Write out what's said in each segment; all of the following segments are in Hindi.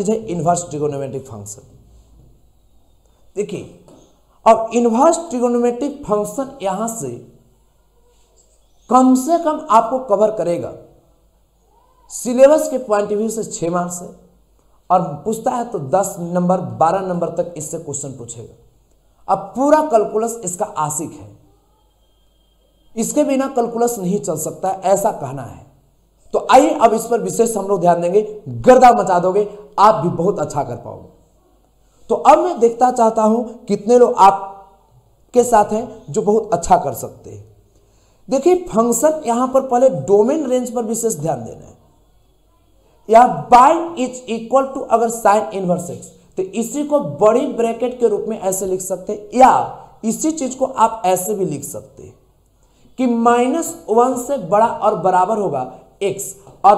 है इनवर्स ट्रिगोनोमेट्रिक फंक्शन। देखिए अब इनवर्स ट्रिगोनोमेट्रिक फंक्शन यहां से कम आपको कवर करेगा सिलेबस के पॉइंट ऑफ व्यू से 6 मार्क्स है, और पूछता है तो 10 नंबर 12 नंबर तक इससे क्वेश्चन पूछेगा। अब पूरा कैलकुलस इसका आशिक है, इसके बिना कैलकुलस नहीं चल सकता, ऐसा कहना है। तो आइए अब इस पर विशेष हम लोग ध्यान देंगे, गर्दा मचा दोगे, आप भी बहुत अच्छा कर पाओगे। तो अब मैं देखना चाहता हूं कितने लोग आपके साथ हैं जो बहुत अच्छा कर सकते हैं। देखिए फंक्शन यहां पर पहले डोमेन रेंज पर विशेष ध्यान देना है। या बाय इज इक्वल टू अगर साइन इनवर्स एक्स, तो इसी को बड़ी ब्रैकेट के रूप में ऐसे लिख सकते हैं, या इसी चीज को आप ऐसे भी लिख सकते हैं कि -1 से बड़ा और बराबर होगा x और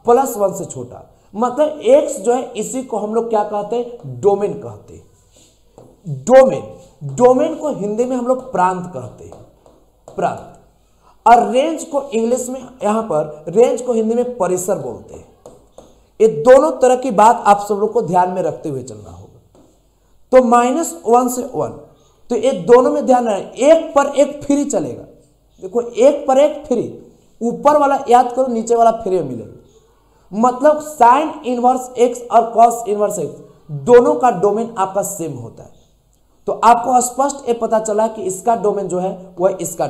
+1 से छोटा। मतलब x जो है इसी को हम लोग क्या कहते हैं, डोमेन कहते हैं। डोमेन को हिंदी में हम लोग प्रांत कहते हैं, प्रांत। और रेंज को इंग्लिश में यहां पर रेंज को हिंदी में परिसर बोलते हैं। ये दोनों तरह की बात आप सब लोग को ध्यान में रखते हुए चलना होगा। तो -1 से 1, तो ये दोनों में ध्यान रहे, एक पर एक फ्री चलेगा। देखो एक पर एक फ्री, ऊपर वाला याद करो, नीचे वाला फ्री मिलेगा। मतलब साइन इनवर्स एक्स और कॉस इनवर्स एक्स दोनों का डोमेन आपका सेम होता है। तो आपको स्पष्ट ये पता चला कि इसका डोमेन जो है वह इसका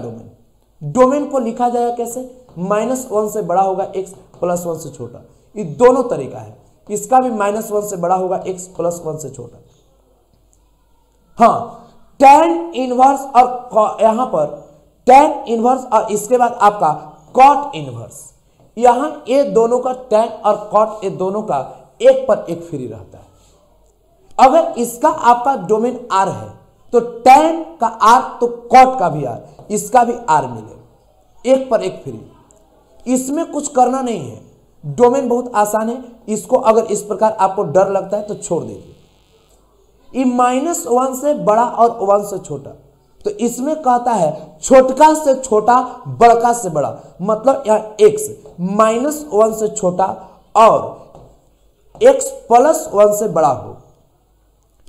डोमेन को लिखा जाएगा कैसे, -1 से बड़ा होगा x +1 से छोटा। ये दोनों तरीका है, इसका भी -1 से बड़ा होगा x +1 से छोटा। हाँ tan इनवर्स और यहां पर tan इनवर्स और इसके बाद आपका cot इनवर्स, यहां ये दोनों का tan और cot ये दोनों का एक पर एक फ्री रहता है। अगर इसका आपका डोमेन R है तो tan का R तो cot का भी R, इसका भी R मिलेगा, एक पर एक फ्री। इसमें कुछ करना नहीं है, डोमेन बहुत आसान है। इसको अगर इस प्रकार आपको डर लगता है तो छोड़ दीजिए। ये -1 से बड़ा और 1 से छोटा, तो इसमें कहता है छोटका से छोटा बड़का से बड़ा। मतलब यहाँ x -1 से छोटा और x +1 से बड़ा हो।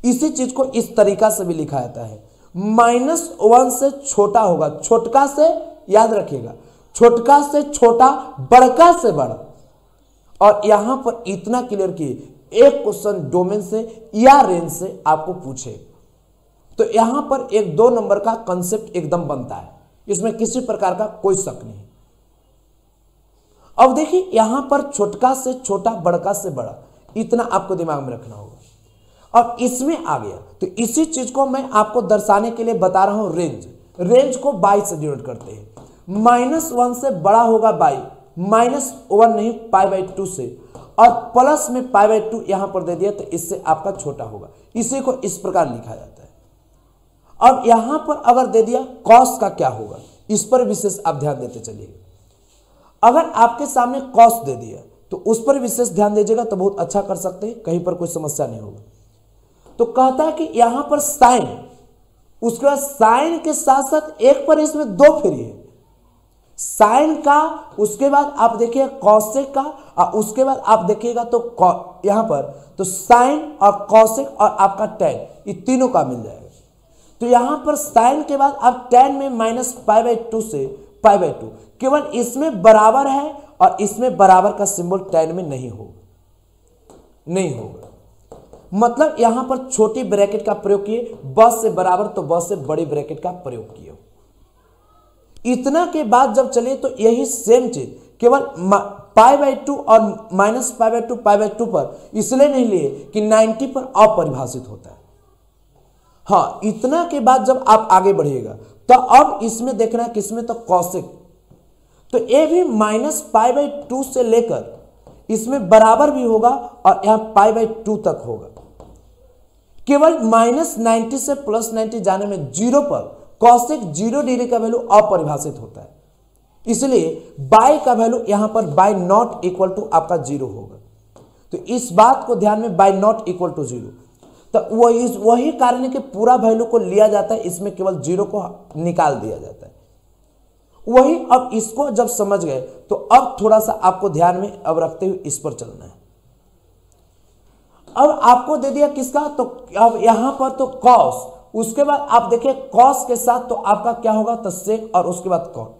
इसी चीज को इस तरीका से भी लिखा जाता है, -1 से छोटा होगा, छोटका से, याद रखिएगा, छोटका से छोटा बड़का से बड़ा। और यहां पर इतना क्लियर किए, एक क्वेश्चन डोमेन से या रेंज से आपको पूछे तो यहां पर 1-2 नंबर का कंसेप्ट एकदम बनता है, इसमें किसी प्रकार का कोई शक नहीं। अब देखिए यहां पर छोटका से छोटा बड़का से बड़ा, इतना आपको दिमाग में रखना होगा। अब इसमें आ गया तो इसी चीज को मैं आपको दर्शाने के लिए बता रहा हूं। रेंज को बाई से डिनोट करते हैं। -1 से बड़ा होगा बाई, -1 नहीं π/2 से, और प्लस में π/2 यहां पर दे दिया तो इससे आपका छोटा होगा। इसी को इस प्रकार लिखा जाता है। अब यहां पर अगर दे दिया कॉस का क्या होगा, इस पर विशेष आप ध्यान देते चलिए। अगर आपके सामने कॉस दे दिया तो उस पर विशेष ध्यान दीजिएगा, तो बहुत अच्छा कर सकते हैं, कहीं पर कोई समस्या नहीं होगा। तो कहता है कि यहां पर साइन, उसके बाद साइन के साथ साथ एक पर इसमें 2 फ्री है, साइन का, उसके बाद आप देखिए कॉसेक का, और उसके बाद आप देखिएगा तो यहां पर तो साइन और कॉसेक और आपका टैन, ये तीनों का मिल जाएगा। तो यहां पर साइन के बाद आप टैन में -π/2 से π/2, केवल इसमें बराबर है और इसमें बराबर का सिंबल टैन में नहीं होगा। मतलब यहां पर छोटी ब्रैकेट का प्रयोग किए, बस से बराबर तो बस से बड़ी ब्रैकेट का प्रयोग किए। इतना के बाद जब चलिए तो यही सेम चीज केवल π/2 और -π/2 पर इसलिए नहीं लिए कि 90 पर अपरिभाषित होता है। हाँ, इतना के बाद जब आप आगे बढ़िएगा तो अब इसमें देखना है किसमें, तो कॉसेक, तो ये भी -π/2 से लेकर इसमें बराबर भी होगा और यहां π/2 तक होगा। केवल -90 से +90 जाने में 0 पर कॉसेक 0 डिग्री का वैल्यू अपरिभाषित होता है, इसलिए बाई का वैल्यू यहां पर बाई नॉट इक्वल टू आपका 0 होगा। तो इस बात को ध्यान में, बाई नॉट इक्वल टू 0, तो वही कारण है कि पूरा वैल्यू को लिया जाता है, इसमें केवल 0 को निकाल दिया जाता है। वही अब इसको जब समझ गए तो अब थोड़ा सा आपको ध्यान में अब रखते हुए इस पर चलना है। अब आपको दे दिया किसका, तो अब यहां पर तो कॉस, उसके बाद आप देखिए कॉस के साथ तो आपका क्या होगा, तो सेक, और उसके बाद कॉट।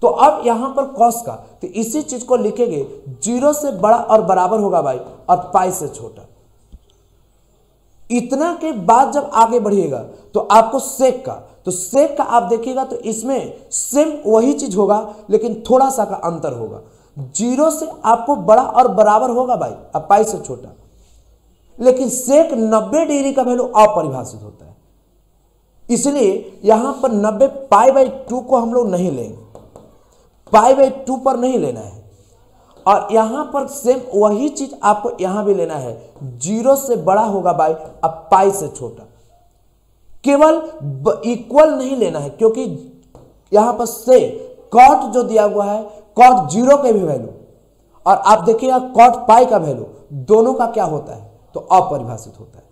तो अब यहां पर कॉस का, तो इसी चीज को लिखेंगे 0 से बड़ा और बराबर होगा भाई, और पाई से छोटा। इतना के बाद जब आगे बढ़िएगा तो आपको सेक का, तो सेक का आप देखिएगा तो इसमें सेम वही चीज होगा, लेकिन थोड़ा सा का अंतर होगा। 0 से आपको बड़ा और बराबर होगा भाई, अब पाई से छोटा, लेकिन सेक 90 डिग्री का वैल्यू अपरिभाषित होता है, इसलिए यहां पर 90 पाई/2 को हम लोग नहीं लेंगे, पाई/2 पर नहीं लेना है। और यहां पर सेम वही चीज आपको यहां भी लेना है, 0 से बड़ा होगा भाई, अब पाई से छोटा। केवल इक्वल नहीं लेना है, क्योंकि यहां पर से कॉट जो दिया हुआ है, कॉट 0 के भी वैल्यू, और आप देखिएगा कॉट पाई का वैल्यू, दोनों का क्या होता है, तो अपरिभाषित होता है।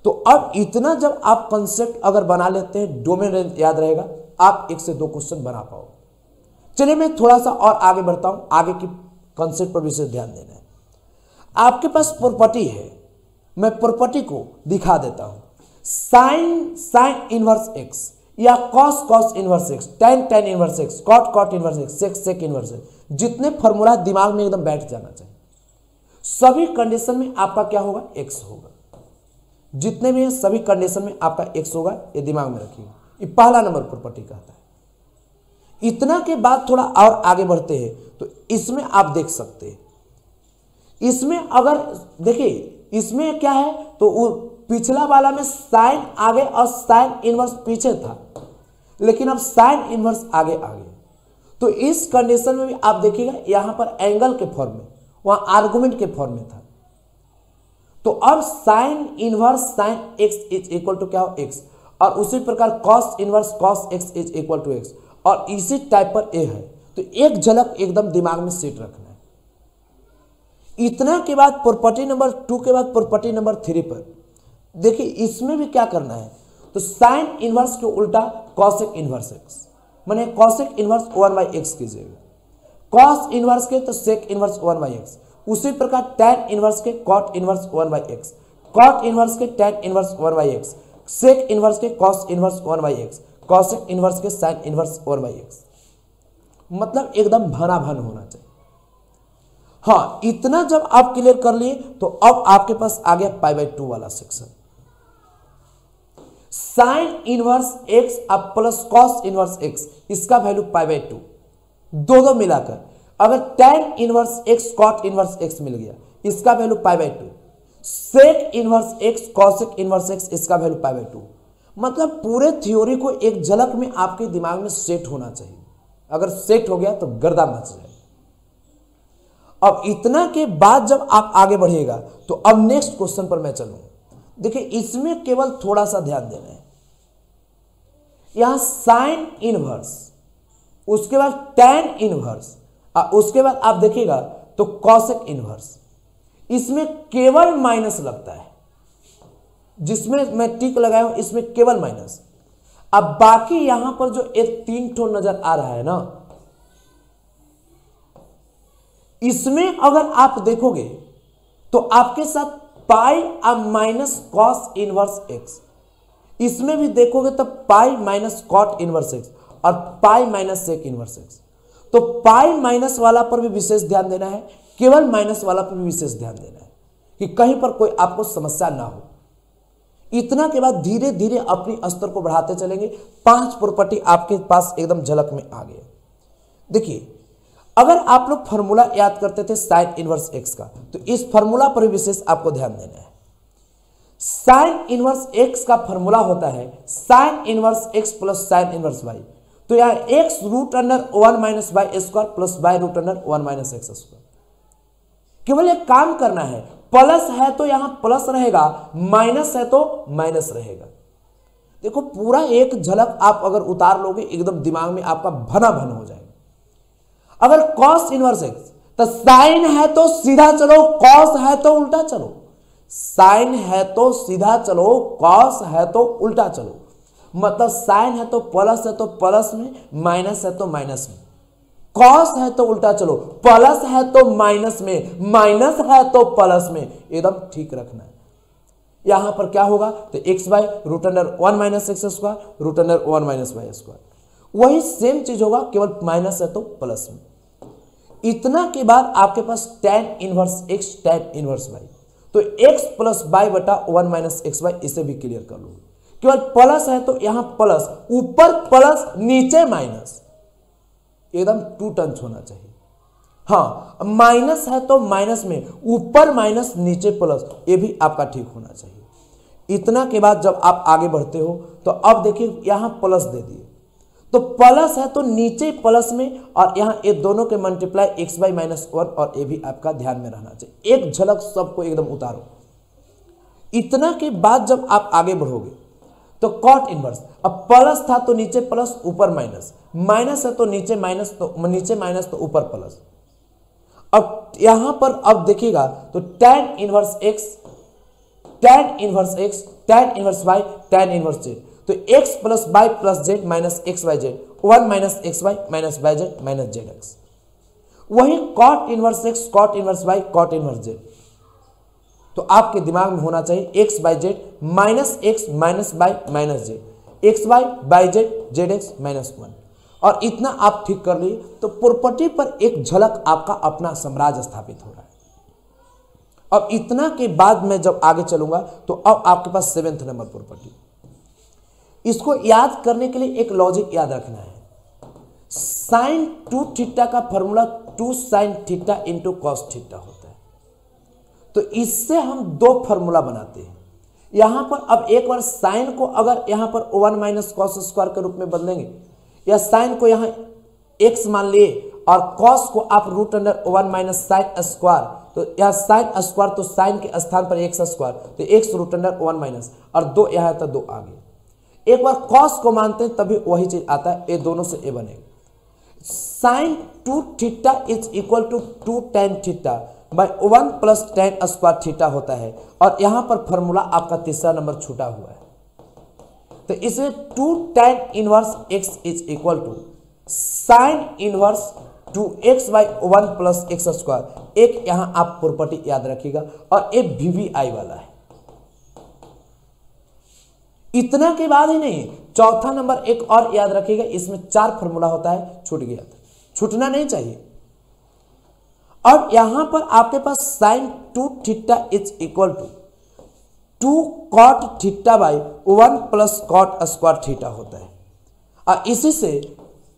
तो अब इतना जब आप कंसेप्ट अगर बना लेते हैं, डोमेन याद रहेगा, आप 1 से 2 क्वेश्चन बना पाओगे। चलिए मैं थोड़ा सा और आगे बढ़ता हूं, आगे की कंसेप्ट पर विशेष ध्यान देना है। आपके पास प्रॉपर्टी है, मैं प्रॉपर्टी को दिखा देता हूं। साइन इनवर्स एक्स, या cos inverse X, tan inverse x, cot inverse X, sec inverse X, जितने फॉर्मूला दिमाग में एकदम बैठ जाना चाहिए। सभी कंडीशन में आपका क्या होगा, एक्स होगा। जितने भी हैं सभी कंडीशन में आपका एक्स होगा, ये दिमाग में रखिए। ये पहला नंबर प्रॉपर्टी कहता है। इतना के बाद थोड़ा और आगे बढ़ते हैं, तो इसमें आप देख सकते हैं, इसमें अगर देखिए इसमें क्या है, तो वो पिछला वाला में साइन आगे और साइन इनवर्स पीछे था, लेकिन अब साइन इनवर्स आगे आ गया। तो इस कंडीशन में भी आप देखिएगा यहां पर एंगल के फॉर्म में, वहां आर्गुमेंट के फॉर्म में था। तो अब sine inverse sine X is equal to क्या हो, एक्स, और उसी प्रकार cos inverse cos X is equal to X, और इसी टाइप पर ए है। तो एक झलक एकदम दिमाग में सेट रखना है। इतना के बाद प्रॉपर्टी नंबर 2 के बाद प्रॉपर्टी नंबर 3 पर देखिए, इसमें भी क्या करना है, तो साइन इनवर्स के उल्टा कॉसेक इनवर्स एक्स, माने कॉसेक इनवर्स 1/x कीजिएगा, कॉस इनवर्स के तो सेक इनवर्स 1/x, उसी प्रकार टैन इनवर्स के cot inverse 1/x, cot inverse के tan inverse 1/x, sec inverse के cos inverse 1/x, cosec inverse के साइन इनवर्स 1/x। मतलब एकदम भना भन होना चाहिए। हाँ, इतना जब आप क्लियर कर लिए, तो अब आपके पास आ गया पाई/2 वाला सेक्शन। साइन इनवर्स एक्स अब प्लस कॉस इनवर्स एक्स, इसका वैल्यू पाई/2, दो मिलाकर। अगर tan inverse x cot inverse x मिल गया, इसका वैल्यू पाई/2, sec inverse x cosec inverse x, इसका वैल्यू पाई/2। मतलब पूरे थ्योरी को एक झलक में आपके दिमाग में सेट होना चाहिए। अगर सेट हो गया तो गर्दा मच जाए। अब इतना के बाद जब आप आगे बढ़िएगा, तो अब नेक्स्ट क्वेश्चन पर मैं चलूं। देखिए इसमें केवल थोड़ा सा ध्यान देना है। यहां साइन इनवर्स, उसके बाद टैन इनवर्स, उसके बाद आप देखिएगा तो कॉसेक इनवर्स, इसमें केवल माइनस लगता है। जिसमें मैं टिक लगाया हूं इसमें केवल माइनस। अब बाकी यहां पर जो एक 3 ठो नजर आ रहा है ना, इसमें अगर आप देखोगे तो आपके साथ पाई अब माइनस कॉस इनवर्स एक्स, इसमें भी देखोगे तो pi minus cot inverse x और pi minus sec inverse x. तो पाई माइनस वाला पर भी विशेष ध्यान देना है, केवल माइनस वाला पर भी विशेष ध्यान देना है कि कहीं पर कोई आपको समस्या ना हो। इतना के बाद धीरे धीरे अपनी स्तर को बढ़ाते चलेंगे। 5 प्रॉपर्टी आपके पास एकदम झलक में आ गए। देखिए अगर आप लोग फॉर्मूला याद करते थे साइन इनवर्स एक्स का, तो इस फॉर्मूला पर विशेष आपको ध्यान देना है। साइन इनवर्स एक्स का फॉर्मूला होता है sine inverse X plus sine inverse Y. तो यहां X root under 1 minus Y square plus Y root under 1 minus X square. केवल एक काम करना है, प्लस है तो यहां प्लस रहेगा, माइनस है तो माइनस रहेगा। देखो पूरा एक झलक आप अगर उतार लोगे एकदम दिमाग में आपका भना भन हो जाएगा। अगर कॉस इनवर्स एक्स, तो साइन है तो सीधा चलो, कॉस है तो उल्टा चलो। साइन है तो सीधा चलो, कॉस है तो उल्टा चलो। मतलब साइन है तो प्लस में, माइनस है तो माइनस में। कॉस है तो उल्टा चलो, प्लस है तो माइनस में, माइनस है तो प्लस में। एकदम ठीक रखना है। यहां पर क्या होगा, तो x by root under 1 minus X square root under 1 minus Y square. वही सेम चीज होगा, केवल माइनस है तो प्लस में। इतना के बाद आपके पास tan inverse x tan inverse y, तो x प्लस बाई बटा 1 माइनस एक्स वाई, इसे भी क्लियर कर लो। केवल प्लस है तो यहां प्लस, ऊपर प्लस नीचे माइनस, एकदम टू टंच होना चाहिए। हाँ, माइनस है तो माइनस में ऊपर माइनस नीचे प्लस, ये भी आपका ठीक होना चाहिए। इतना के बाद जब आप आगे बढ़ते हो तो अब देखिए यहां प्लस दे दिए, तो प्लस है तो नीचे प्लस में, और यहां ये दोनों के मल्टीप्लाई एक्स बाई माइनस 1, और ये भी आपका ध्यान में रहना चाहिए। एक झलक सबको एकदम उतारो। इतना के बाद जब आप आगे बढ़ोगे तो कॉट इनवर्स, अब प्लस था तो नीचे प्लस ऊपर माइनस, माइनस है तो नीचे माइनस, तो नीचे माइनस तो ऊपर प्लस। अब यहां पर अब देखिएगा तो tan inverse x tan inverse x tan inverse y tan inverse z, तो x plus Y plus Z minus X Y Z 1 minus X Y minus Y Z minus Z X. वही cot inverse x cot inverse y cot inverse z, तो आपके दिमाग में होना चाहिए X by Z minus X minus by minus Z X Y by Z Z X minus 1, और इतना आप ठीक कर लिए तो प्रॉपर्टी पर एक झलक आपका अपना साम्राज्य स्थापित हो रहा है। अब इतना के बाद मैं जब आगे चलूंगा तो अब आपके पास 7th नंबर प्रॉपर्टी। इसको याद करने के लिए एक लॉजिक याद रखना है। साइन 2 थीटा का formula 2 sine theta into cos theta होता है, तो इससे हम दो फॉर्मूला बनाते हैं। यहां पर अब एक बार साइन को अगर यहां पर 1 माइनस कॉस स्क्वायर के रूप में बदलेंगे, या साइन को यहां x मान लिए और कॉस को आप root under 1 minus sine square, तो यह साइन स्क्वायर तो साइन के स्थान पर x स्क्वायर, तो x रूट अंडर 1 माइनस, और 2 यहां था 2 आगे। एक बार कॉस को मानते हैं तभी वही चीज आता है, ये दोनों से ए बनेगा। Sine 2 theta is equal to 2 tan theta by 1 plus tan square theta होता है, और यहां पर फॉर्मूला आपका तीसरा नंबर छूटा हुआ है। तो इसे 2 tan inverse x is equal to sine inverse 2x by 1 plus x square. एक यहां आप प्रॉपर्टी याद रखिएगा, और एक VVI वाला है। इतना के बाद ही नहीं, चौथा नंबर एक और याद रखिएगा, इसमें 4 फॉर्मूला होता है, छूट गया था, छूटना नहीं चाहिए। अब यहां पर आपके पास sine 2 theta is equal to 2 cot theta by 1 plus cot square theta होता है, और इसी से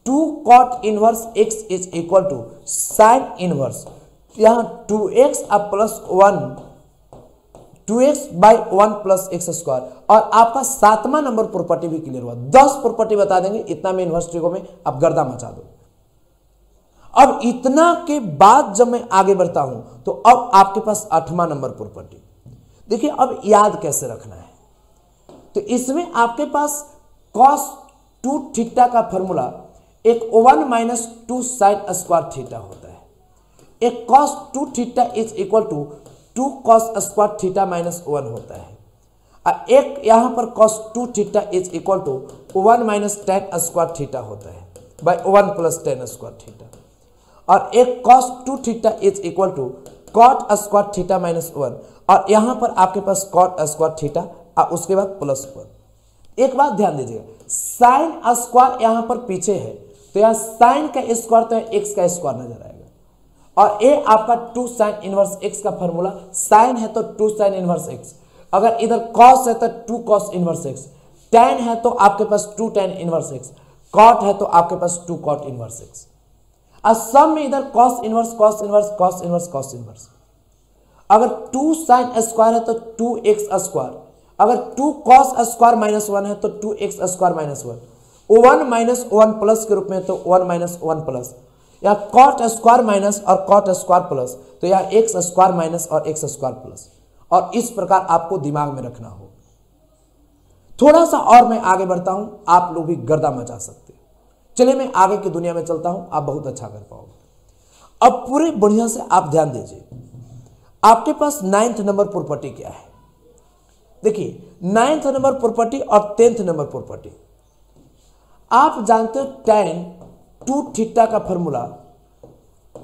2 cot inverse x is equal to sine inverse, यहां 2x अब plus 1 2x by 1 plus x square. और आपका 7वां नंबर प्रॉपर्टी भी क्लियर हुआ। 10 प्रॉपर्टी बता देंगे, इतना में इनवर्स ट्रिगो में आप गर्दा मचा दो। अब इतना के बाद जब मैं आगे बढ़ता हूं तो अब आपके पास 8वां नंबर प्रॉपर्टी। देखिए अब याद कैसे रखना है, तो इसमें आपके पास cos 2 थीटा का फॉर्मूला एक 1 माइनस 2 साइन स्क्वायर थीटा होता है। एक cos 2 theta is equal to 2 cos square theta minus 1 होता है, और एक यहां पर cos 2 theta is equal to 1 minus tan square theta होता है by 1 plus tan square theta, और एक cos 2 theta is equal to cot square theta minus 1, और यहां पर आपके पास cot स्क्वायर थीटा और उसके बाद प्लस 1। एक बात ध्यान दीजिएगा, साइन स्क्वायर यहां पर पीछे है, तो यहां साइन का स्क्वायर तो एक्स का स्क्वायर नजर आएगा, और ये आपका 2 साइन इनवर्स एक्स का फॉर्मूला, साइन है तो 2 साइन इनवर्स एक्स, अगर इधर कॉस है तो 2 कॉस इनवर्स एक्स, टैन है तो आपके पास 2 टैन इनवर्स एक्स, कॉट है तो आपके पास 2 कॉट इनवर्स एक्स, और सब में इधर cos inverse cos inverse cos inverse cos inverse. अगर 2 साइन स्क्वायर है तो 2x स्क्वायर, अगर 2 कॉस स्क्वायर माइनस 1 है तो 2x square minus 1, 1 minus 1 plus के रूप में तो 1 माइनस 1 प्लस, या कॉट स्क्वायर माइनस और कॉट स्क्वायर प्लस, तो यह एक्स स्क्वायर माइनस और एक्स स्क्वायर प्लस, और इस प्रकार आपको दिमाग में रखना हो। थोड़ा सा और मैं आगे बढ़ता हूं, आप लोग भी गर्दा मचा सकते हैं। चलिए मैं आगे की दुनिया में चलता हूं, आप बहुत अच्छा कर पाओगे। अब पूरे बढ़िया से आप ध्यान दीजिए, आपके पास 9th नंबर प्रॉपर्टी क्या है। देखिए 9th नंबर प्रॉपर्टी और 10th नंबर प्रॉपर्टी, आप जानते हो tan 2 थीटा का formula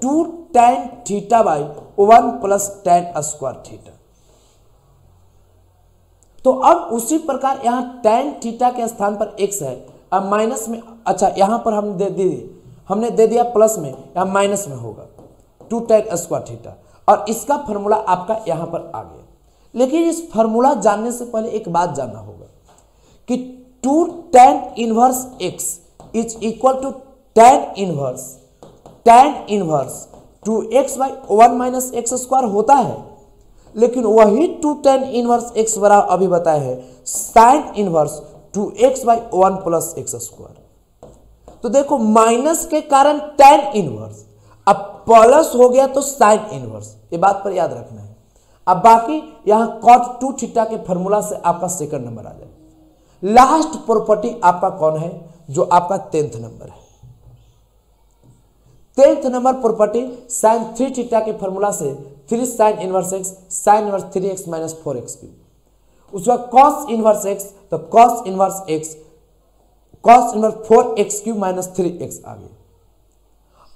2 tan theta by 1 plus tan square theta. तो अब उसी प्रकार यहाँ tan थीटा के स्थान पर x है, अब माइनस में, अच्छा यहाँ पर हमने दे दिया प्लस में, यहाँ माइनस में होगा 2 tan स्क्वायर थीटा, और इसका फॉर्मूला आपका यहाँ पर आ गया। लेकिन इस फॉर्मूला जानने से पहले एक बात जानना होगा कि 2 tan inverse x is equal to tan inverse 2x by 1 minus X square होता है, लेकिन वही 2 tan इनवर्स x बराबर अभी बताए हैं sin inverse 2x by 1 plus x square. तो देखो माइनस के कारण tan इनवर्स, अब प्लस हो गया तो sin इनवर्स, ये बात पर याद रखना है। अब बाकी यहां cot 2 थीटा के फॉर्मूला से आपका सेकंड नंबर आ जाए। लास्ट प्रॉपर्टी आपका कौन है, जो आपका 10th नंबर है। 10th number property sin 3 theta के फॉर्मूला से 3 sin inverse x sin inverse 3x minus 4x cube, उसका cos इनवर्स x तो cos inverse x cos inverse 4x cube minus 3x आ गया।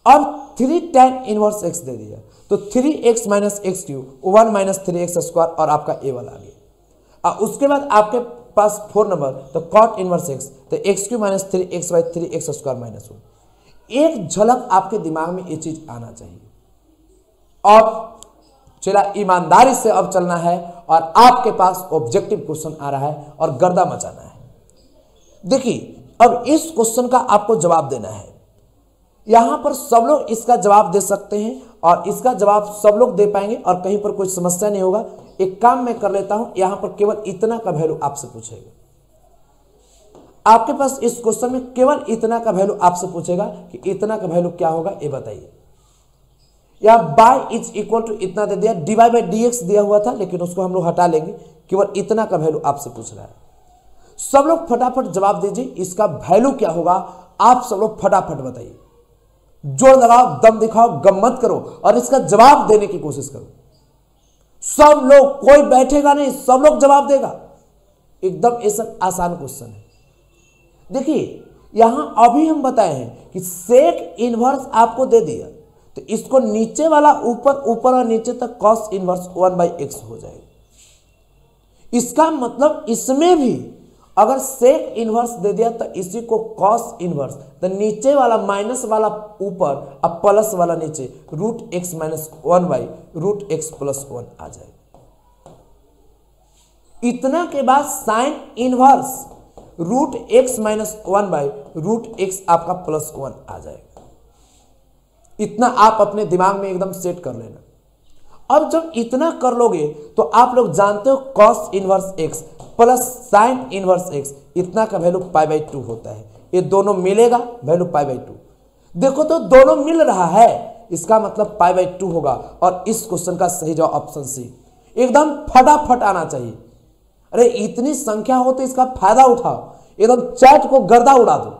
अब 3 tan इनवर्स x दे दिया तो 3x minus x cube 1 minus 3x square और आपका a वाला आ गया। और उसके बाद आपके पास 4 नंबर तो cot इनवर्स x तो x cube minus 3x by 3x square minus 1। एक झलक आपके दिमाग में ये चीज आना चाहिए। अब चला ईमानदारी से अब चलना है और आपके पास ऑब्जेक्टिव क्वेश्चन आ रहा है और गर्दा मचाना है। देखिए अब इस क्वेश्चन का आपको जवाब देना है। यहां पर सब लोग इसका जवाब दे सकते हैं और इसका जवाब सब लोग दे पाएंगे और कहीं पर कोई समस्या नहीं होगा। एक काम मैं कर लेता हूं, यहां पर केवल इतना का वैल्यू आपसे पूछेगा। आपके पास इस क्वेश्चन में केवल इतना का वैल्यू आपसे पूछेगा कि इतना का वैल्यू क्या होगा ये बताइए। यहां बाय इज इक्वल टू इतना दे दिया, dy बाई dx दिया हुआ था लेकिन उसको हम लोग हटा लेंगे, केवल इतना का वैल्यू आपसे पूछ रहा है। सब लोग फटाफट जवाब दीजिए, इसका वैल्यू क्या होगा आप सब लोग फटाफट बताइए। जोर लगाओ, दम दिखाओ, गम मत करो और इसका जवाब देने की कोशिश करो। सब लोग, कोई बैठेगा नहीं, सब लोग जवाब देगा। एकदम ऐसा आसान क्वेश्चन है। देखिए यहां अभी हम बताए हैं कि सेक इनवर्स आपको दे दिया तो इसको नीचे वाला ऊपर और नीचे तक cos इनवर्स 1 बाई एक्स हो जाएगा। इसका मतलब इसमें भी अगर सेक इनवर्स दे दिया तो इसी को cos इनवर्स, तो नीचे वाला माइनस वाला ऊपर अब प्लस वाला नीचे root X minus 1 by root X plus 1 आ जाएगा। इतना के बाद sine inverse root X minus 1 by root X आपका प्लस 1 आ जाएगा। इतना आप अपने दिमाग में एकदम सेट कर लेना। अब जब इतना कर लोगे तो आप लोग जानते हो cos inverse x plus sine inverse x, इतना का वैल्यू पाई बाई 2 होता है। ये दोनों मिलेगा, वैल्यू पाई बाई 2। देखो तो दोनों मिल रहा है, इसका मतलब पाई बाई 2 होगा। और इस क्वेश्चन का सही जवाब ऑप्शन सी। एकदम फटाफट आना चाहिए। अरे इतनी संख्या हो तो इसका फायदा उठाओ, एकदम चैट को गर्दा उड़ा दो।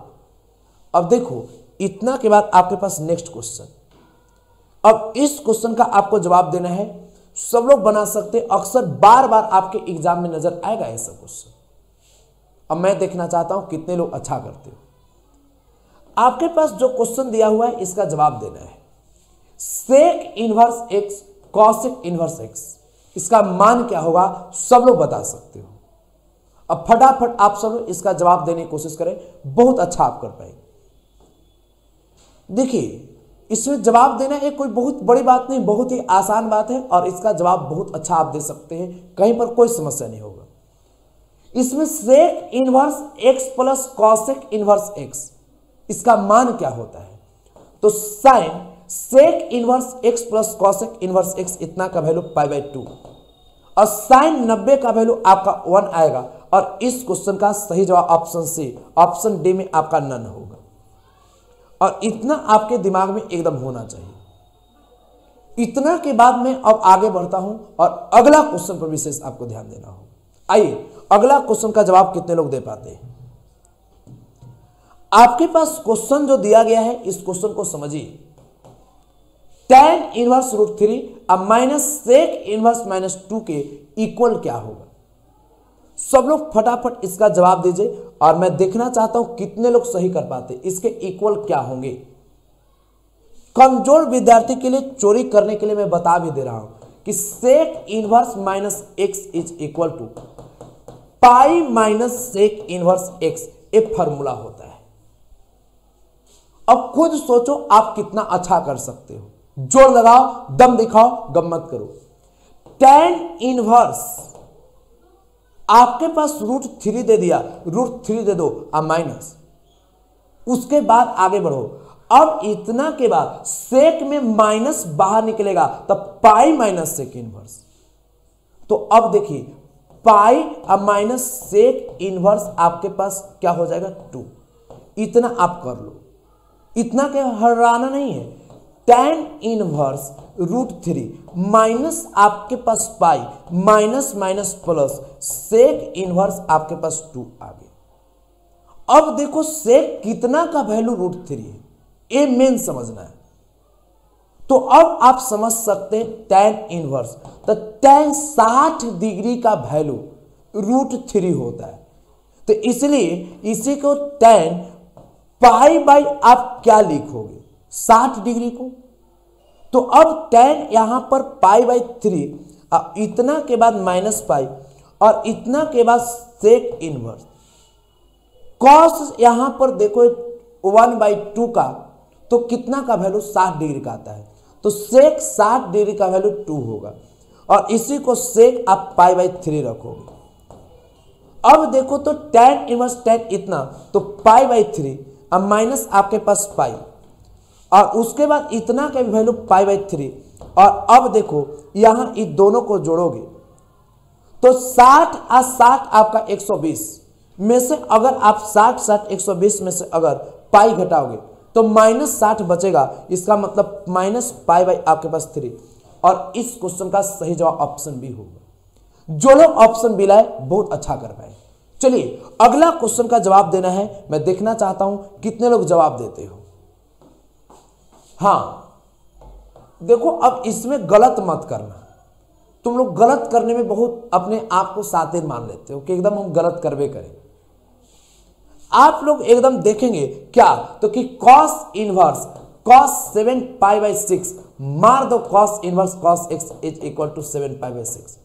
अब देखो इतना के बाद आपके पास नेक्स्ट क्वेश्चन। अब इस क्वेश्चन का आपको जवाब देना है। सब लोग बना सकते, अक्सर बार बार आपके एग्जाम में नजर आएगा ऐसा क्वेश्चन। अब मैं देखना चाहता हूं कितने लोग अच्छा करते हो। आपके पास जो क्वेश्चन दिया हुआ है इसका जवाब देना है। Sec inverse x cosec inverse x, इसका मान क्या होगा सब लोग बता सकते हो। अब फटाफट आप सब लोग इसका जवाब देने की कोशिश करें, बहुत अच्छा आप कर पाएंगे। देखिए इसमें जवाब देना एक कोई बहुत बड़ी बात नहीं, बहुत ही आसान बात है और इसका जवाब बहुत अच्छा आप दे सकते हैं, कहीं पर कोई समस्या नहीं होगा। इसमें sec inverse X plus cosec inverse x, इसका मान क्या होता है? तो sine sec inverse X plus cosec inverse X, इतना का वैल्यू पाई बाई 2 और साइन 90 का वैल्यू आपका 1 आएगा। और इस क्वेश्चन का सही जवाब ऑप्शन सी, ऑप्शन डी में आपका नन होगा। और इतना आपके दिमाग में एकदम होना चाहिए। इतना के बाद मैं अब आगे बढ़ता हूं और अगला क्वेश्चन पर विशेष आपको ध्यान देना हो। आइए अगला क्वेश्चन का जवाब कितने लोग दे पाते हैं। आपके पास क्वेश्चन जो दिया गया है इस क्वेश्चन को समझिए। tan इनवर्स रूट 3 अब माइनस सेक इनवर्स माइनस 2 के इक्वल क्या होगा? सब लोग फटाफट इसका जवाब दीजिए और मैं देखना चाहता हूं कितने लोग सही कर पाते। इसके इक्वल क्या होंगे? कमजोर विद्यार्थी के लिए चोरी करने के लिए मैं बता भी दे रहा हूं कि sec inverse minus X is equal to pi minus sec inverse X, ये फॉर्मूला होता है। अब खुद सोचो आप कितना अच्छा कर सकते हो, जोर लगाओ, दम दिखाओ, गम मत करो। tan इनवर्स आपके पास √3 दे दिया, √3 दे दो अब माइनस, उसके बाद आगे बढ़ो। अब इतना के बाद सेक में माइनस बाहर निकलेगा तब पाई माइनस सेक इनवर्स। तो अब देखिए पाई अब माइनस सेक इनवर्स आपके पास क्या हो जाएगा 2। इतना आप कर लो, इतना के हराना नहीं है। tan इनवर्स √3 माइनस आपके पास pi minus minus plus sec inverse आपके पास 2 आ गया। अब देखो सेक कितना का वैल्यू √3 है, ये मेन समझना है। तो अब आप समझ सकते हैं tan इनवर्स, तो tan 60 डिग्री का वैल्यू √3 होता है। तो इसलिए इसी को tan पाई बाई आप क्या लिखोगे 60 डिग्री को। तो अब tan यहां पर पाई बाई 3, इतना के बाद माइनस पाई और इतना के बाद सेक इनवर्स। कॉस यहां पर देखो 1/2 का, तो कितना का वैल्यू 60 डिग्री का आता है, तो सेक 60 डिग्री का वैल्यू 2 होगा और इसी को सेक आप पाई बाई 3 रखोगे। अब देखो तो tan इनवर्स tan इतना, तो पाई बाई 3 अब माइनस आपके पास पाई और उसके बाद इतना का वैल्यू पाई बाई 3। और अब देखो यहां इन दोनों को जोड़ोगे तो 60 और 60 आपका 120 में से अगर आप 60 60 120 में से अगर पाई घटाओगे तो -60 बचेगा। इसका मतलब माइनस पाई बाई आपके पास 3। और इस क्वेश्चन का सही जवाब ऑप्शन बी होगा। जो लोग ऑप्शन बी लाए बहुत अच्छा कर पाए। चलिए अगला क्वेश्चन का जवाब देना है, मैं देखना चाहता हूं कितने लोग जवाब देते हो। हाँ देखो अब इसमें गलत मत करना, तुम लोग गलत करने में बहुत अपने आप को शातिर मान लेते हो कि एकदम हम गलत करवे करें। आप लोग एकदम देखेंगे क्या, तो कि cos inverse cos 7 pi by 6 मार दो cos inverse cos x is equal to 7 pi by 6।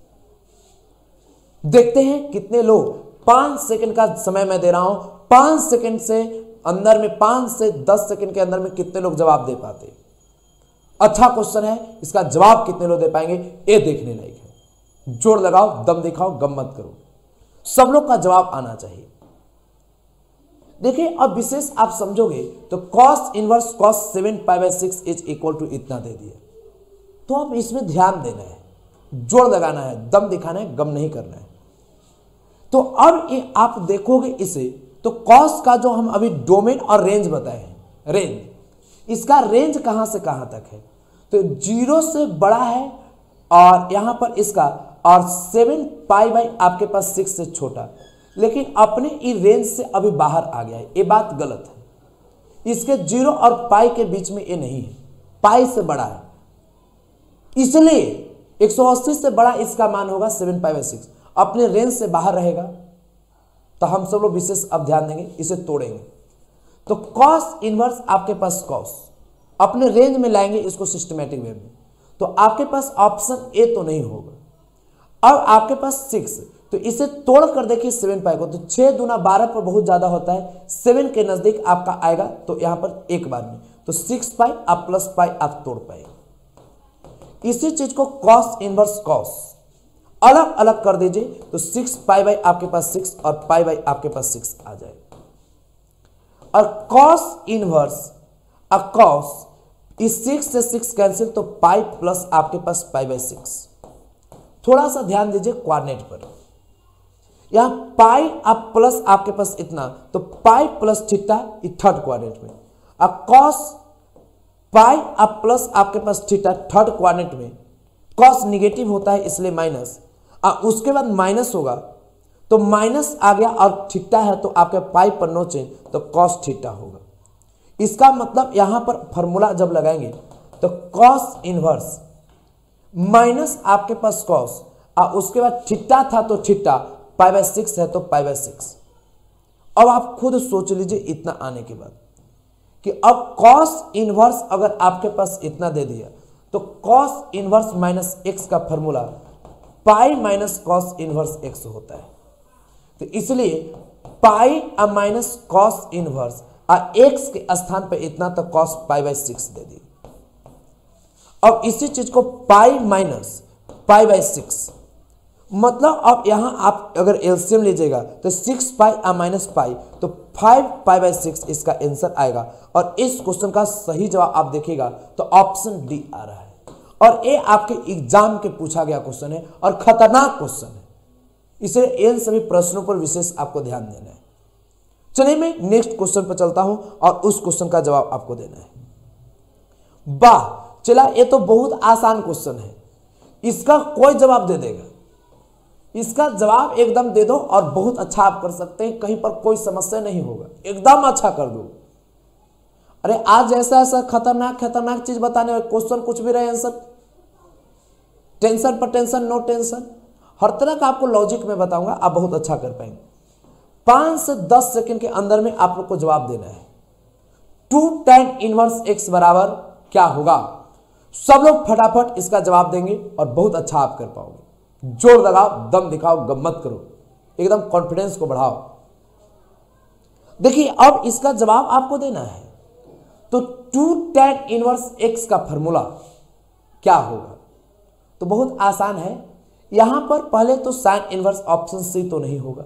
देखते हैं कितने लोग, 5 सेकंड का समय मैं दे रहा हूं, 5 सेकंड से अंदर में 5 से 10 सेकंड के अंदर में कितने लोग जवाब दे पाते हैं। अच्छा क्वेश्चन है, इसका जवाब कितने लोग दे पाएंगे ये देखने लायक है। जोर लगाओ, दम दिखाओ, गम मत करो, सब लोग का जवाब आना चाहिए। देखिए अब विशेष आप समझोगे तो cos inverse cos 7 pi by 6 is equal to इतना दे दिया, तो अब इसमें ध्यान देना है, जोर लगाना है, दम दिखाना है, गम नहीं करना है। तो अब ये आप देखोगे इसे, तो cos का जो हम अभी डोमेन और रेंज बताए हैं, रेंज, इसका रेंज कहां से कहां तक है, तो 0 से बड़ा है और यहां पर इसका, और 7 पाई बाई आपके पास 6 से छोटा, लेकिन अपने इस रेंज से अभी बाहर आ गया है, ये बात गलत है। इसके 0 और पाई के बीच में ये नहीं है, पाई से बड़ा है, इसलिए 180 से बड़ा इसका मान होगा 7 पाई बाई 6, अपने रेंज से बाहर रहेगा। तो हम सब लोग विशेष अब ध्यान देंगे, इसे तोड़ेंगे। तो cos इनवर्स आपके पास cos अपने रेंज में लाएंगे इसको सिस्टमैटिक वे में, तो आपके पास ऑप्शन ए तो नहीं होगा। अब आपके पास 6, तो इसे तोड़ कर देखिए 7 पाई को, तो 6 दूना 12 पर बहुत ज्यादा होता है, 7 के नजदीक आपका आएगा, तो यहां पर एक बार में तो 6 पाई आप प्लस पाई आप तोड़ पाएंगे। इसी चीज को cos इनवर्स cos अलग अलग कर दीजिए, तो 6 पाई बाई आपके पास 6 और पाई बाई आपके पास 6 आ जाएगा। और cos इनवर्स cos इस 6 से 6 कैंसिल, तो पाई प्लस आपके पास पाई बाई 6। थोड़ा सा ध्यान दीजिए क्वाड्रेंट पर, यहां पाई आप प्लस आपके पास इतना, तो pi plus theta third quadrant में, अब cos पाई आप प्लस आपके पास थीटा थर्ड क्वाड्रेंट में, cos निगेटिव होता है इसलिए माइनस, उसके बाद माइनस होगा तो माइनस आ गया और थीटा है तो आपके पाई पर नो चेंज, तो cos थीटा होगा। इसका मतलब यहां पर फॉर्मूला जब लगाएंगे तो cos इनवर्स माइनस आपके पास cos, उसके बाद थीटा था तो थीटा, पाई बाई 6 है तो पाई बाई 6। अब आप खुद सोच लीजिए इतना आने के बाद कि अब cos इनवर्स अगर आपके पास इतना दे दिया, तो cos इनवर्स माइनस x का formula pi minus cos inverse x होता है। तो इसलिए pi minus cos inverse x के स्थान पर इतना तो कॉस पाई बाई 6 दे दी। अब इसी चीज को पाई माइनस पाई बाई 6, मतलब अब यहां आप अगर एलसीएम लीजिएगा तो 6 पाई माइनस पाई तो 5 पाई बाई 6 इसका आंसर आएगा। और इस क्वेश्चन का सही जवाब आप देखिएगा तो ऑप्शन डी आ रहा है। और ये आपके एग्जाम के पूछा गया क्वेश्चन है और खतरनाक क्वेश्चन है, इसे इन सभी प्रश्नों पर विशेष आपको ध्यान देना है। चलिए मैं नेक्स्ट क्वेश्चन पर चलता हूं और उस क्वेश्चन का जवाब आपको देना है। वाह, चला ये तो बहुत आसान क्वेश्चन है, इसका कोई जवाब दे देगा, इसका जवाब एकदम दे दो और बहुत अच्छा आप कर सकते हैं, कहीं पर कोई समस्या नहीं होगा, एकदम अच्छा कर दो। अरे आज ऐसा ऐसा खतरनाक खतरनाक चीज बताने वाले क्वेश्चन कुछ भी रहे आंसर, टेंशन पर टेंशन, नो टेंशन, हर तरह का आपको लॉजिक में बताऊंगा, आप बहुत अच्छा कर पाएंगे। 5 से 10 सेकंड के अंदर में आप लोग को जवाब देना है। 2 tan इनवर्स x बराबर क्या होगा? सब लोग फटाफट इसका जवाब देंगे और बहुत अच्छा आप कर पाओगे। जोर लगाओ, दम दिखाओ, गम्मत करो, एकदम कॉन्फिडेंस को बढ़ाओ। देखिए अब इसका जवाब आपको देना है, तो 2 tan इनवर्स x का फॉर्मूला क्या होगा? तो बहुत आसान है, यहां पर पहले तो साइन इनवर्स ऑप्शन सी तो नहीं होगा।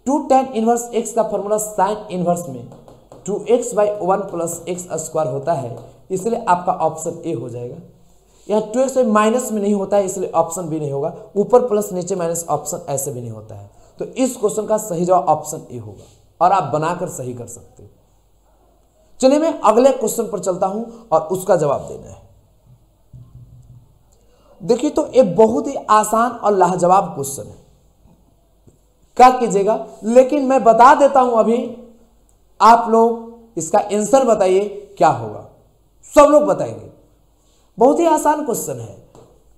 2 tan इनवर्स x का फॉर्मूला साइन इनवर्स में 2x by 1 plus x square होता है, इसलिए आपका ऑप्शन ए हो जाएगा। यहाँ 2x माइनस में नहीं होता है, इसलिए ऑप्शन बी नहीं होगा। ऊपर प्लस नीचे माइनस ऑप्शन ऐसे भी नहीं होता है, तो इस क्वेश्चन का सही जवाब ऑप्शन ए होगा और आप बनाकर सही कर सकते हो। चलिए मैं अगले क्वेश्चन पर चलता हूं और उसका जवाब देना है। देखिए तो ये बहुत ही आसान और लाजवाब क्वेश्चन है, क्या कीजिएगा, लेकिन मैं बता देता हूं अभी, आप लोग इसका आंसर बताइए क्या होगा। सब लोग बताएंगे, बहुत ही आसान क्वेश्चन है।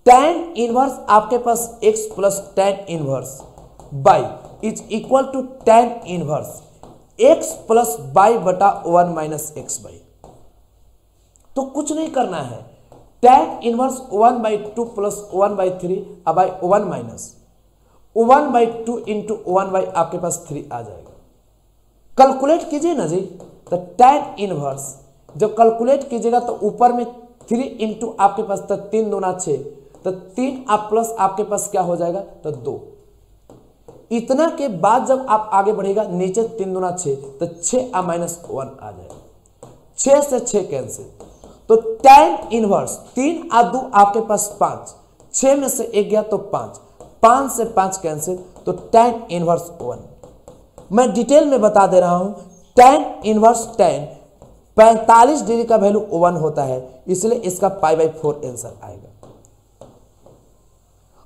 tan इनवर्स आपके पास x plus tan inverse by is equal to tan inverse x plus by बटा 1 माइनस एक्स बाई। तो कुछ नहीं करना है, tan inverse 1/2 plus 1/3 by 1 minus 1/2 into 1 आपके पास 3 आ जाएगा। कैलकुलेट कीजिए ना जी, तो tan इनवर्स जब कैलकुलेट कीजिएगा तो ऊपर में 3 इंटू आपके पास तो 3 दूना 6, तो 3 आप प्लस आपके पास क्या हो जाएगा तो 2। इतना के बाद जब आप आगे बढ़ेगा नीचे 3 दूना 6, तो 6 माइनस 1 आ जाएगा। 6 से 6 कैंसिल, तो tan इनवर्स 3 और 2 आपके पास 5, 6 में से 1 गया तो 5, 5 से 5 कैंसिल, तो tan इनवर्स 1। मैं डिटेल में बता दे रहा हूं, tan इनवर्स tan 45 डिग्री का वैल्यू 1 होता है, इसलिए इसका π/4 आंसर आएगा।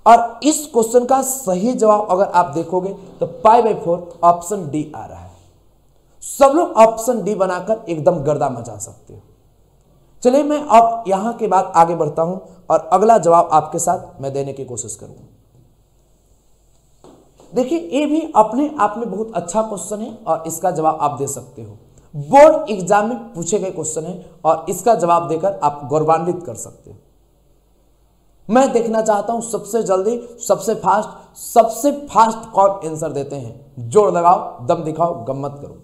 और इस क्वेश्चन का सही जवाब अगर आप देखोगे तो π/4 ऑप्शन डी आ रहा है। सब लोग ऑप्शन डी बनाकर एकदम गर्दा मचा सकते हो। चलिए मैं अब यहां के बाद आगे बढ़ता हूं और अगला जवाब आपके साथ मैं देने की कोशिश करूंगा। देखिए ये भी अपने आप में बहुत अच्छा क्वेश्चन है और इसका जवाब आप दे सकते हो। बोर्ड एग्जाम में पूछे गए क्वेश्चन है और इसका जवाब देकर आप गौरवान्वित कर सकते हो। मैं देखना चाहता हूं सबसे जल्दी, सबसे फास्ट कौन आंसर देते हैं। जोर लगाओ, दम दिखाओ, गम्मत करो।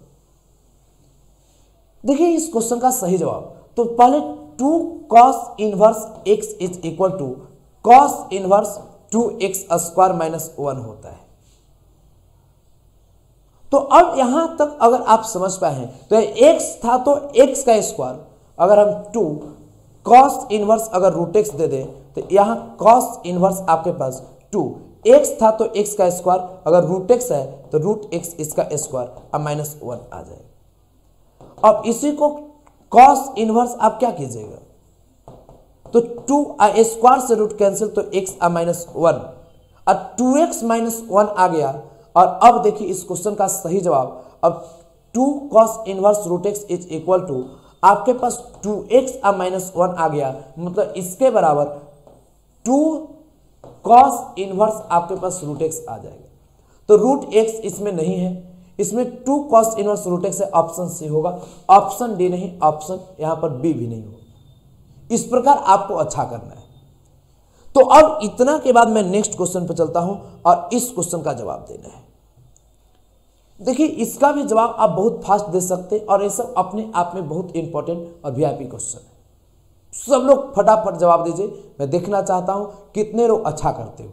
देखिए इस क्वेश्चन का सही जवाब, तो पहले 2 cos inverse x is equal to cos inverse 2x square minus 1 होता है। तो अब यहां तक अगर आप समझ पाए हैं तो x था तो x का स्क्वायर, अगर हम 2 cos इनवर्स अगर रूट x दे दें तो यहां cos इनवर्स आपके पास 2 x था तो x का स्क्वायर, अगर रूट x है तो रूट x इसका स्क्वायर अब माइनस 1 आ जाएगा। अब इसी को cos इनवर्स आप क्या कीजिएगा, तो 2 स्क्वायर से रूट कैंसिल, तो x माइनस 1 और 2x माइनस 1 आ गया। और अब देखिए इस क्वेश्चन का सही जवाब, अब 2 cos inverse root x is equal to आपके पास 2x माइनस 1 आ गया, मतलब इसके बराबर 2 cos इनवर्स आपके पास रूट x आ जाएगा। तो रूट x इसमें नहीं है, इसमें 2 cos इनवर्स रूट x है, ऑप्शन सी होगा, ऑप्शन डी नहीं, ऑप्शन यहां पर बी भी नहीं होगा। इस प्रकार आपको अच्छा करना है। तो अब इतना के बाद मैं नेक्स्ट क्वेश्चन पर चलता हूं और इस क्वेश्चन का जवाब देना है। देखिए इसका भी जवाब आप बहुत फास्ट दे सकते हैं और ये सब अपने आप में बहुत इंपॉर्टेंट और वीआईपी क्वेश्चन है। सब लोग फटाफट जवाब दीजिए, मैं देखना चाहता हूं कितने लोग अच्छा करते हो।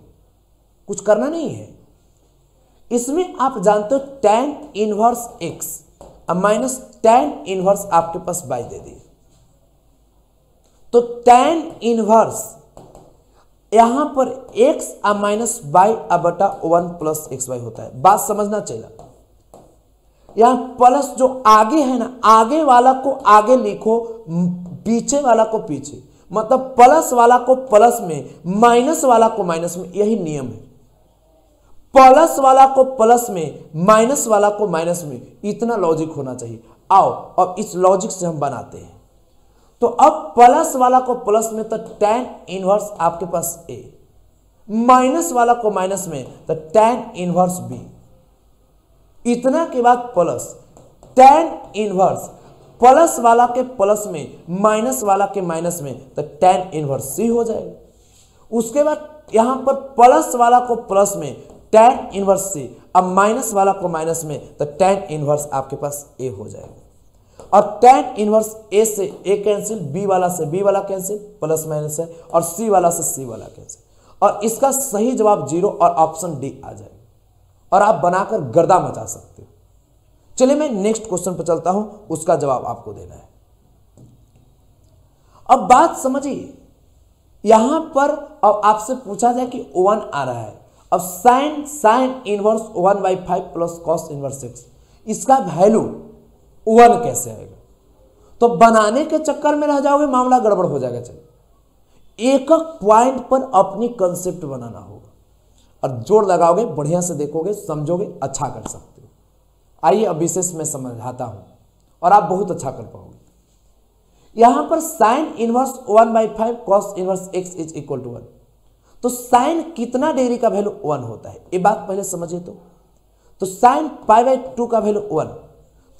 कुछ करना नहीं है इसमें। आप जानते हो tan inverse x minus tan inverse आपके पास y दे दिए, तो tan इनवर्स यहां पर x माइनस y बटा 1 प्लस एक्स वाई होता है। बात समझना चाहिए, यहां प्लस जो आगे है ना, आगे वाला को आगे लिखो, पीछे वाला को पीछे, मतलब प्लस वाला को प्लस में, माइनस वाला को माइनस में, यही नियम है। प्लस वाला को प्लस में, माइनस वाला को माइनस में, इतना लॉजिक होना चाहिए। आओ अब इस लॉजिक से हम बनाते हैं। तो अब प्लस वाला को प्लस में तो tan इनवर्स आपके पास a, माइनस वाला को माइनस में तो tan इनवर्स b, इतना के बाद प्लस tan इनवर्स प्लस वाला के प्लस में, माइनस वाला के माइनस में तो tan इनवर्स c हो जाएगा। उसके बाद यहां पर प्लस वाला को प्लस में tan इनवर्स c, अब माइनस वाला को माइनस में तो tan इनवर्स आपके पास a हो जाएगा। और tan इनवर्स a से a कैंसिल, b वाला से b वाला कैंसिल, प्लस माइनस है, और c वाला से c वाला कैंसिल, और इसका सही जवाब 0 और ऑप्शन डी आ जाएगा और आप बनाकर गर्दा मचा सकते हो। चलिए मैं नेक्स्ट क्वेश्चन पर चलता हूं, उसका जवाब आपको देना है। अब बात समझिए, यहां पर अब आपसे पूछा जाए कि 1 आ रहा है, अब sine inverse 1/5 plus cos inverse x, इसका वैल्यू 1 कैसे आएगा? तो बनाने के चक्कर में रह जाओगे, मामला गड़बड़ हो जाएगा। चलिए एक एक पॉइंट पर अपनी कंसेप्ट बनाना होगा और जोड़ लगाओगे, बढ़िया से देखोगे, समझोगे, अच्छा कर सकते हो। आइए अब विशेष में समझाता हूं और आप बहुत अच्छा कर पाओगे। यहां पर sine inverse 1/5 cos inverse x is equal to 1, तो साइन कितना डिग्री का वैल्यू 1 होता है, ये बात पहले समझिए। तो साइन π/2 का वैल्यू 1,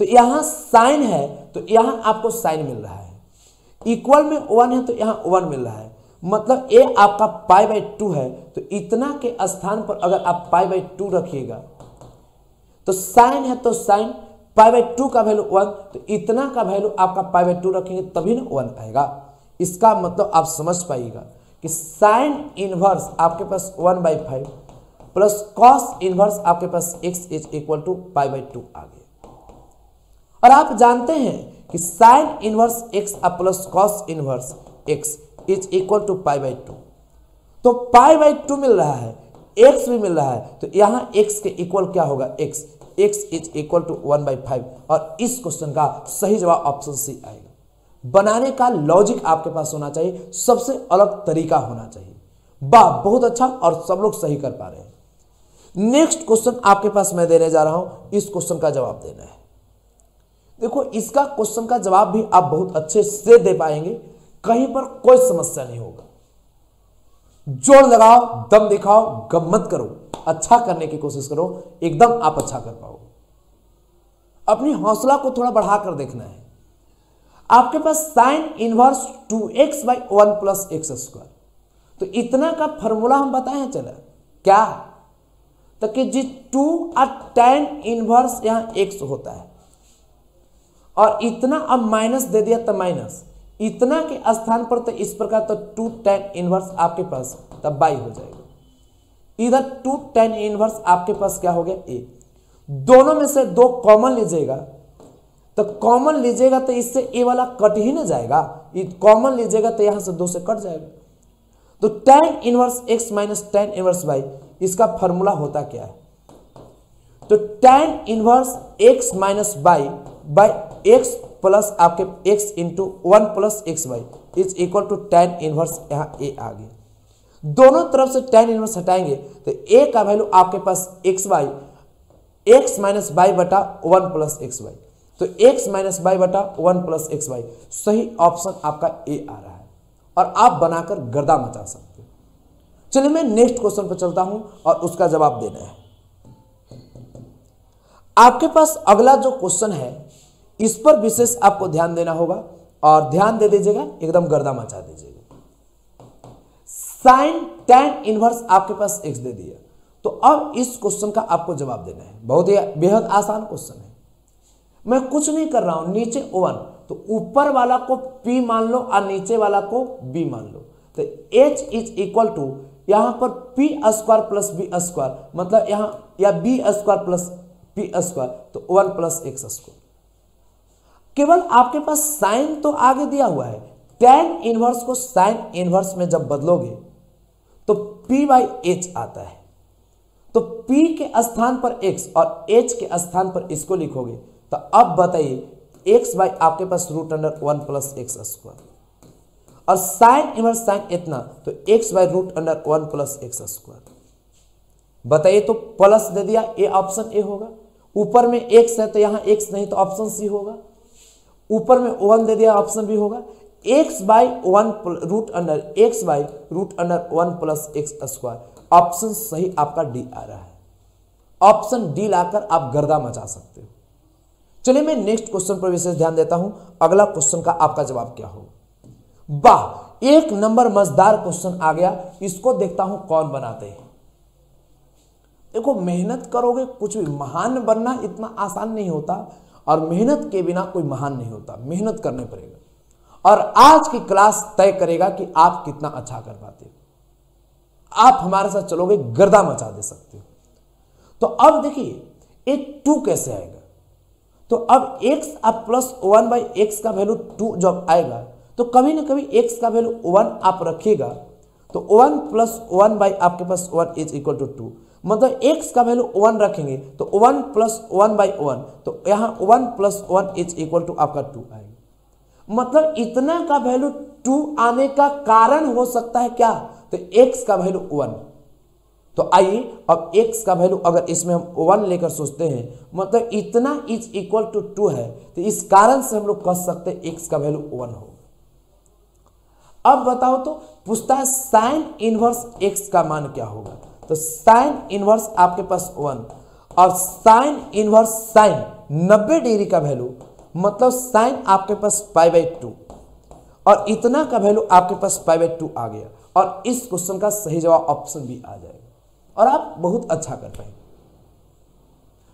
तो यहां साइन है तो यहां आपको साइन मिल रहा है, इक्वल में 1 है तो यहां 1 मिल रहा है, मतलब a आपका π/2 है, तो इतना के स्थान पर अगर आप π/2 रखिएगा तो साइन है तो साइन π/2 का वैल्यू 1, तो इतना का वैल्यू आपका π/2 रखेंगे तभी ना 1 आएगा। इसका मतलब आप समझ पाइएगा कि साइन इनवर्स आपके पास 1/5 प्लस कॉस इनवर्स आपके पास x इज इक्वल टू π/2 आ गया। और आप जानते हैं कि sine inverse x plus cos inverse x is equal to π/2, तो π/2 मिल रहा है, x भी मिल रहा है, तो यहां x के इक्वल क्या होगा, x इज इक्वल टू 1/5, और इस क्वेश्चन का सही जवाब ऑप्शन सी आएगा। बनाने का लॉजिक आपके पास होना चाहिए, सबसे अलग तरीका होना चाहिए। वाह बहुत अच्छा, और सब लोग सही कर पा रहे हैं। नेक्स्ट क्वेश्चन आपके पास मैं देने जा रहा हूं, इस क्वेश्चन का जवाब देना है। देखो इसका क्वेश्चन का जवाब भी आप बहुत अच्छे से दे पाएंगे, कहीं पर कोई समस्या नहीं होगा। जोर लगाओ, दम दिखाओ, गम मत करो, अच्छा करने की कोशिश करो, एकदम आप अच्छा कर पाओगे। अपनी हौसला को थोड़ा बढ़ाकर देखना है। आपके पास sine inverse 2x/1 plus x square, तो इतना का फॉर्मूला हम बताए चला क्या, तो कि जी 2 और tan इनवर्स यहां x होता है, और इतना अब माइनस दे दिया तो माइनस, इतना के स्थान पर तो इस प्रकार, तो 2 tan इनवर्स आपके पास तब बाई हो जाएगा। इधर 2 tan इनवर्स आपके पास क्या हो गया, a, दोनों में से 2 कॉमन लीजिएगा, तो कॉमन लीजिएगा तो इससे a वाला कट ही ना जाएगा, कॉमन लीजिएगा तो यहां से 2 से कट जाएगा। तो tan inverse x minus tan inverse y, इसका फॉर्मूला होता क्या है, तो tan inverse x minus y by x plus आपके x into 1 plus X Y is equal to tan inverse, यहां a आ गया। दोनों तरफ से tan इनवर्स हटाएंगे तो a का वैल्यू आपके पास x माइनस वाई बटा 1 प्लस एक्स वाई, तो x माइनस वाई बटा 1 प्लस एक्स वाई, सही ऑप्शन आपका a आ रहा है, और आप बनाकर गर्दा मचा सकते हो। चलिए मैं नेक्स्ट क्वेश्चन पर चलता हूं और उसका जवाब देना है। आपके पास अगला जो क्वेश्चन है, इस पर विशेष आपको ध्यान देना होगा, और ध्यान दे दीजिएगा, एकदम गर्दा मचा दीजिएगा। साइन tan इनवर्स आपके पास x दे दिया, तो अब इस क्वेश्चन का आपको जवाब देना है। बहुत ही बेहद आसान क्वेश्चन है। मैं कुछ नहीं कर रहा हूं, नीचे 1 तो ऊपर वाला को P मान लो और नीचे वाला को B मान लो। तो H इज इक्वल टू यहां पर P square plus B square, मतलब यहां या B square plus P square, तो 1 प्लस x स्क्वायर। केवल आपके पास साइन तो आगे दिया हुआ है, tan इनवर्स को साइन इनवर्स में जब बदलोगे तो P बाई H आता है। तो P के स्थान पर x और H के स्थान पर इसको लिखोगे तो अब बताइए x बाई आपके पास root under 1 plus x square, और साइन इनवर्स साइन इतना तो x by root under 1 plus x square. बताइए तो प्लस दे दिया, ए ऑप्शन ए होगा। ऊपर में x है तो यहां x नहीं तो ऑप्शन सी होगा। ऊपर में 1 दे दिया, ऑप्शन बी होगा। x by 1 root under x by root under 1 plus x square, option सही आपका डी आ रहा है। ऑप्शन डी लाकर आप गर्दा मचा सकते हो। चलिए मैं नेक्स्ट क्वेश्चन पर विशेष ध्यान देता हूं, अगला क्वेश्चन का आपका जवाब क्या होगा। वाह, एक नंबर मजेदार क्वेश्चन आ गया, इसको देखता हूं कौन बनाते हैं। देखो मेहनत करोगे कुछ भी, महान बनना इतना आसान नहीं होता और मेहनत के बिना कोई महान नहीं होता, मेहनत करने पड़ेगा। और आज की क्लास तय करेगा कि आप कितना अच्छा कर पाते हो। आप हमारे साथ चलोगे गर्दा मचा दे सकते हो। तो अब देखिए एक 2 कैसे आएगा। तो अब x आप प्लस 1 बाई एक्स का वैल्यू 2 जब आएगा तो कभी ना कभी x का वैल्यू 1 आप रखिएगा, तो 1 प्लस 1 बाई आपके पास 1 इज इक्वल टू 2, मतलब x का वैल्यू 1 रखेंगे तो 1 प्लस 1 बाई 1, तो यहाँ 1 प्लस 1 इज इक्वल टू आपका 2 आएगा। मतलब इतना का वैल्यू 2 आने का कारण हो सकता है क्या, तो x का वैल्यू 1। तो आइए अब x का वैल्यू अगर इसमें हम 1 लेकर सोचते हैं, मतलब इतना इज इक्वल टू 2 है, तो इस कारण से हम लोग कह सकते हैं x का वैल्यू 1 होगा। अब बताओ तो पूछता है साइन इनवर्स x का मान क्या होगा। तो साइन इनवर्स आपके पास 1 और साइन इनवर्स साइन 90 डिग्री का वैल्यू, मतलब साइन आपके पास पाई बाई 2 और इतना का वैल्यू आपके पास पाई बाई 2 आ गया, और इस क्वेश्चन का सही जवाब ऑप्शन बी आ जाएगा और आप बहुत अच्छा कर पाएंगे।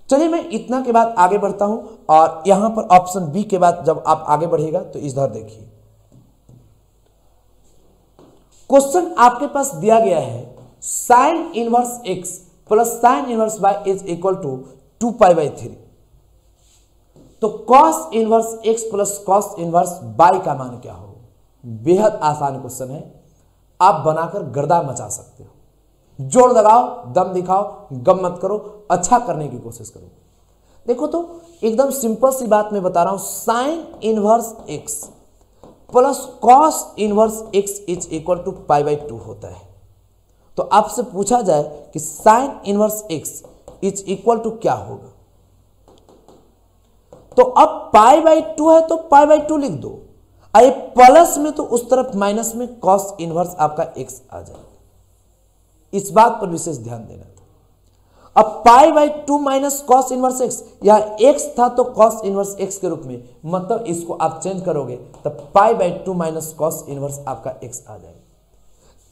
चलिए मैं इतना के बाद आगे बढ़ता हूं, और यहां पर ऑप्शन बी के बाद जब आप आगे बढ़िएगा तो इधर देखिए क्वेश्चन आपके पास दिया गया है sine inverse x plus sine inverse y is equal to 2 pi by 3। तो cos inverse x plus cos inverse y का मान क्या हो। बेहद आसान क्वेश्चन है, आप बनाकर गर्दा मचा सकते हो। जोर लगाओ, दम दिखाओ, गम मत करो, अच्छा करने की कोशिश करो। देखो तो एकदम सिंपल सी बात मैं बता रहा हूं, sine inverse x plus cos inverse x is equal to pi by 2 होता है। तो आपसे पूछा जाए कि sine inverse x is equal to क्या होगा, तो अब पाई बाई 2 है तो पाई बाई 2 लिख दो, आइए प्लस में तो उस तरफ माइनस में कॉस इनवर्स आपका x आ जाएगा। इस बात पर विशेष ध्यान देना था। अब पाई by 2 minus cos inverse x, यहां x था तो कॉस इनवर्स x के रूप में, मतलब इसको आप चेंज करोगे तो pi by 2 minus cos inverse आपका x आ जाएगा।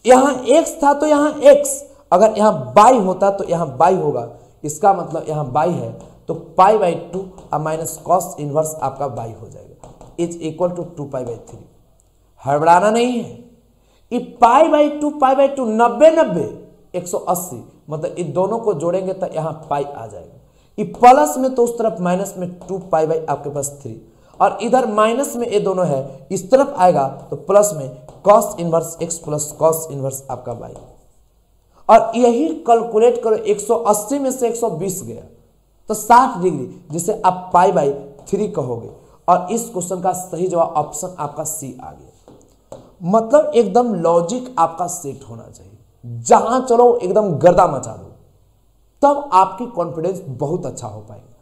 यहां x था तो यहां x, अगर यहां बाई होता तो यहां बाई होगा, इसका मतलब यहां बाई है तो pi by 2 minus cos inverse आपका बाई हो जाएगा is equal to 2 pi by 3। हड़बड़ाना नहीं है, ये पाई बाई 2 90 90 180, मतलब इन दोनों को जोड़ेंगे तो यहां पाई आ जाएगा। ये प्लस में तो उस तरफ माइनस में 2 पाई बाई आपके पास 3, और इधर माइनस में ये दोनों है, इस तरफ आएगा तो प्लस में cos inverse x plus cos inverse आपका y, और यही कैलकुलेट करो 180 में से 120 गया तो 60 डिग्री, जिसे आप पाई बाई 3 कहोगे, और इस क्वेश्चन का सही जवाब ऑप्शन आपका सी आ गया। मतलब एकदम लॉजिक आपका सेट होना चाहिए, जहां चलो एकदम गर्दा मचा दो, तब आपकी कॉन्फिडेंस बहुत अच्छा हो पाएगा।